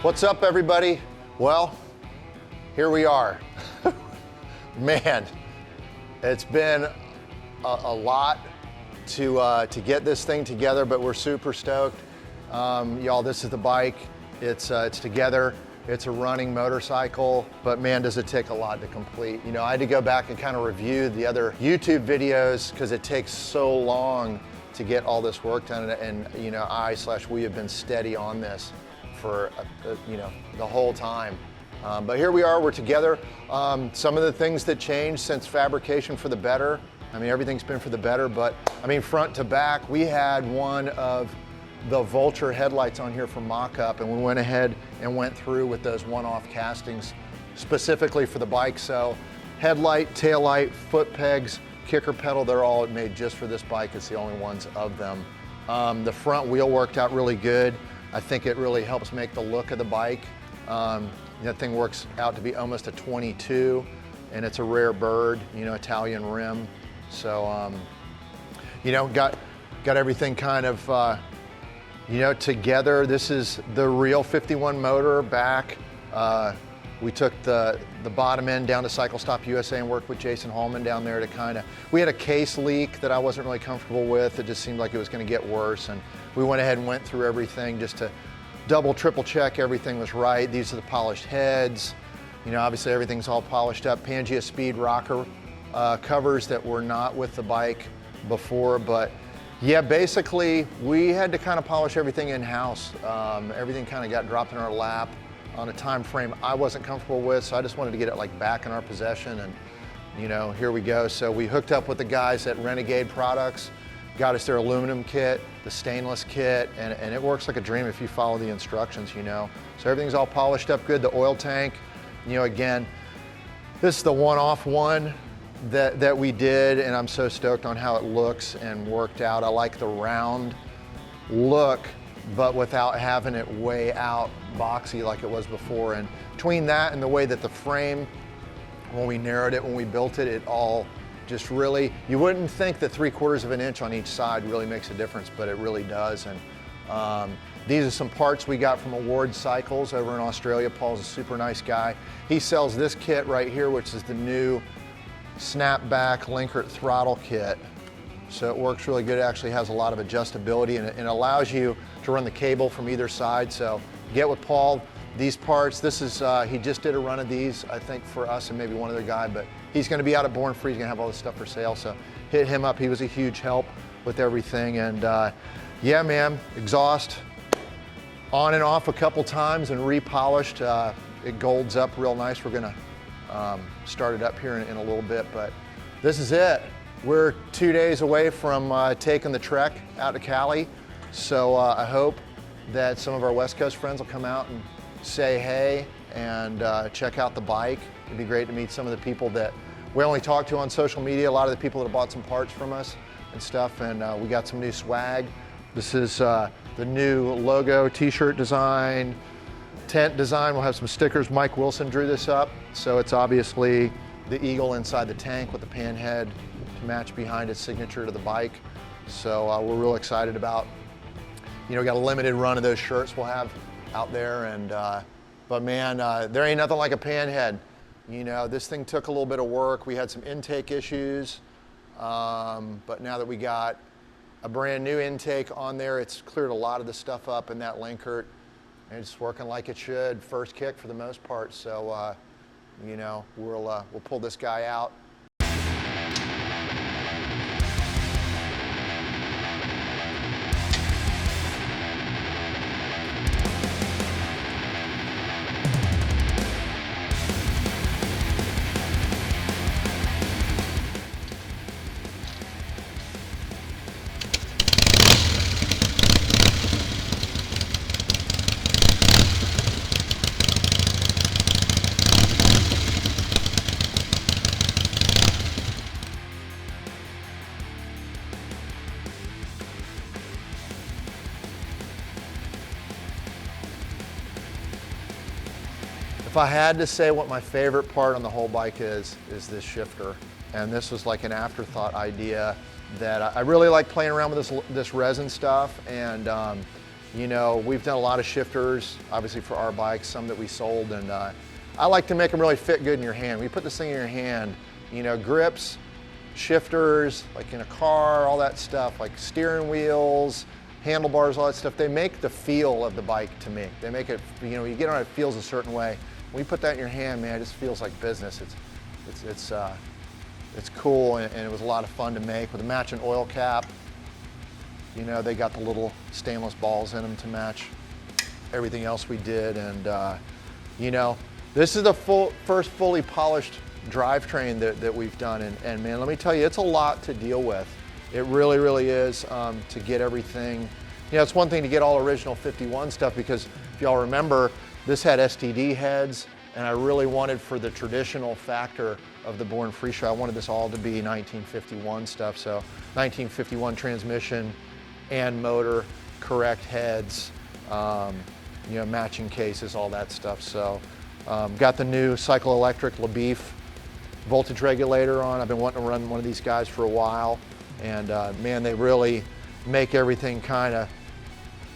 What's up, everybody? Well, here we are. Man, it's been a lot to get this thing together, but we're super stoked. Y'all, this is the bike. It's together. It's a running motorcycle, but man, does it take a lot to complete. You know, I had to go back and kind of review the other YouTube videos because it takes so long to get all this work done, and you know, we have been steady on this for you know, the whole time. But here we are, we're together. Some of the things that changed since fabrication for the better, I mean, everything's been for the better, but I mean, front to back, we had one of the Vulture headlights on here for mock-up, and we went ahead and went through with those one-off castings specifically for the bike. So headlight, taillight, foot pegs, kicker pedal, they're all made just for this bike. It's the only ones of them. The front wheel worked out really good. I think it really helps make the look of the bike. That thing works out to be almost a 22, and it's a rare bird, you know, Italian rim. So, you know, got everything kind of, you know, together. This is the real 51 motor back. We took the bottom end down to Cycle Stop USA and worked with Jason Hallman down there to kind of, we had a case leak that I wasn't really comfortable with. It just seemed like it was going to get worse, and we went ahead and went through everything just to double, triple check everything was right. These are the polished heads. You know, obviously everything's all polished up. Pangea Speed rocker covers that were not with the bike before, but yeah, basically we had to kind of polish everything in-house. Everything kind of got dropped in our lap on a time frame I wasn't comfortable with, so I just wanted to get it like back in our possession, and you know, here we go. So we hooked up with the guys at Renegade Products, got us their aluminum kit, the stainless kit, and it works like a dream if you follow the instructions, you know. So everything's all polished up good. The oil tank, you know, again, this is the one-off one that we did, and I'm so stoked on how it looks and worked out. I like the round look, but without having it way out boxy like it was before. And between that and the way that the frame, when we narrowed it, when we built it, it all just really, you wouldn't think that 3/4 of an inch on each side really makes a difference, but it really does. And these are some parts we got from Award Cycles over in Australia. Paul's a super nice guy. He sells this kit right here, which is the new snapback Linkert throttle kit. So it works really good. It actually has a lot of adjustability, and it allows you to run the cable from either side. So get with Paul. These parts, this is, he just did a run of these, I think for us and maybe one other guy, but he's gonna be out at Born Free. He's gonna have all this stuff for sale. So hit him up. He was a huge help with everything. And yeah, man, exhaust on and off a couple times and repolished. It golds up real nice. We're gonna start it up here in a little bit, but this is it. We're 2 days away from taking the trek out to Cali. So I hope that some of our West Coast friends will come out and say hey and check out the bike. It'd be great to meet some of the people that we only talk to on social media, a lot of the people that have bought some parts from us and stuff, and we got some new swag. This is the new logo, t-shirt design, tent design. We'll have some stickers. Mike Wilson drew this up, so it's obviously the eagle inside the tank with the pan head to match behind its signature to the bike. So we're real excited about, you know, got a limited run of those shirts we'll have out there, and but man, there ain't nothing like a pan head. You know, this thing took a little bit of work. We had some intake issues, but now that we got a brand new intake on there, it's cleared a lot of the stuff up in that Linkert, and it's working like it should. First kick for the most part. So you know, we'll pull this guy out. If I had to say what my favorite part on the whole bike is this shifter. And this was like an afterthought idea that I really like playing around with this resin stuff. And You know, we've done a lot of shifters, obviously for our bikes, some that we sold, and I like to make them really fit good in your hand. When you put this thing in your hand, you know, grips, shifters, like in a car, all that stuff, like steering wheels, handlebars, all that stuff, they make the feel of the bike to me. They make it, you know, you get on it, it feels a certain way. When you put that in your hand, man, it just feels like business. It's cool, and it was a lot of fun to make with a matching oil cap. You know, they got the little stainless balls in them to match everything else we did, and you know, this is the first fully polished drivetrain that we've done, and man, let me tell you, it's a lot to deal with. It really, really is, to get everything. You know, it's one thing to get all original 51 stuff, because if y'all remember, this had STD heads, and I really wanted, for the traditional factor of the Born Free show, I wanted this all to be 1951 stuff. So 1951 transmission and motor, correct heads, you know, matching cases, all that stuff. So got the new Cycle Electric LaBeef voltage regulator on. I've been wanting to run one of these guys for a while, and man, they really make everything kind of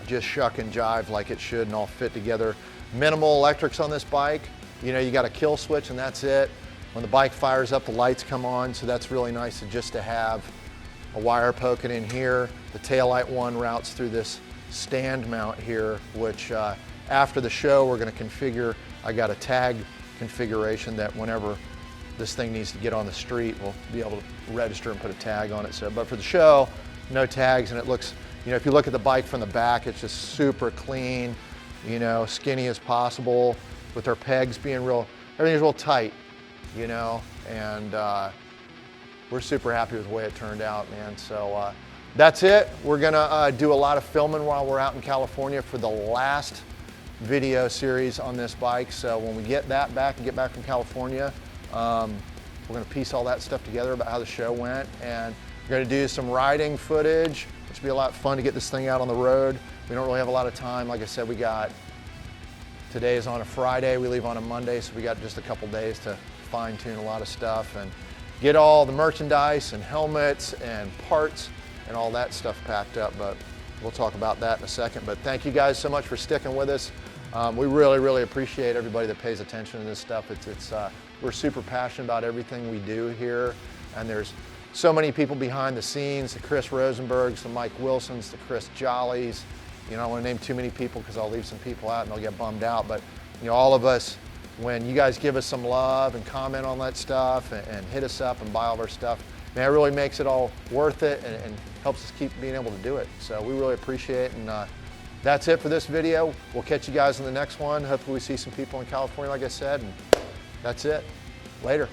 just shuck and jive like it should and all fit together. Minimal electrics on this bike. You know, you got a kill switch and that's it. When the bike fires up, the lights come on, so that's really nice just to have a wire poking in here. The taillight one routes through this stand mount here, which after the show we're going to configure. I got a tag configuration that whenever this thing needs to get on the street, we'll be able to register and put a tag on it. So, but for the show, no tags, and it looks, you know, if you look at the bike from the back, it's just super clean, you know, skinny as possible, with our pegs being real, everything's real tight, you know, and we're super happy with the way it turned out, man. So that's it. We're gonna do a lot of filming while we're out in California for the last video series on this bike. So when we get that back and get back from California, we're gonna piece all that stuff together about how the show went, and we're gonna do some riding footage, which will be a lot of fun to get this thing out on the road. We don't really have a lot of time. Like I said, today is on a Friday, we leave on a Monday, so we got just a couple days to fine tune a lot of stuff and get all the merchandise and helmets and parts and all that stuff packed up, but we'll talk about that in a second. But thank you guys so much for sticking with us. We really, really appreciate everybody that pays attention to this stuff. We're super passionate about everything we do here, and there's so many people behind the scenes, the Chris Rosenbergs, the Mike Wilsons, the Chris Jollies. You know, I don't want to name too many people because I'll leave some people out and they'll get bummed out, but you know, all of us, when you guys give us some love and comment on that stuff and hit us up and buy all of our stuff, man, it really makes it all worth it and helps us keep being able to do it. So we really appreciate it, and that's it for this video. We'll catch you guys in the next one. Hopefully we see some people in California, like I said, and that's it. Later.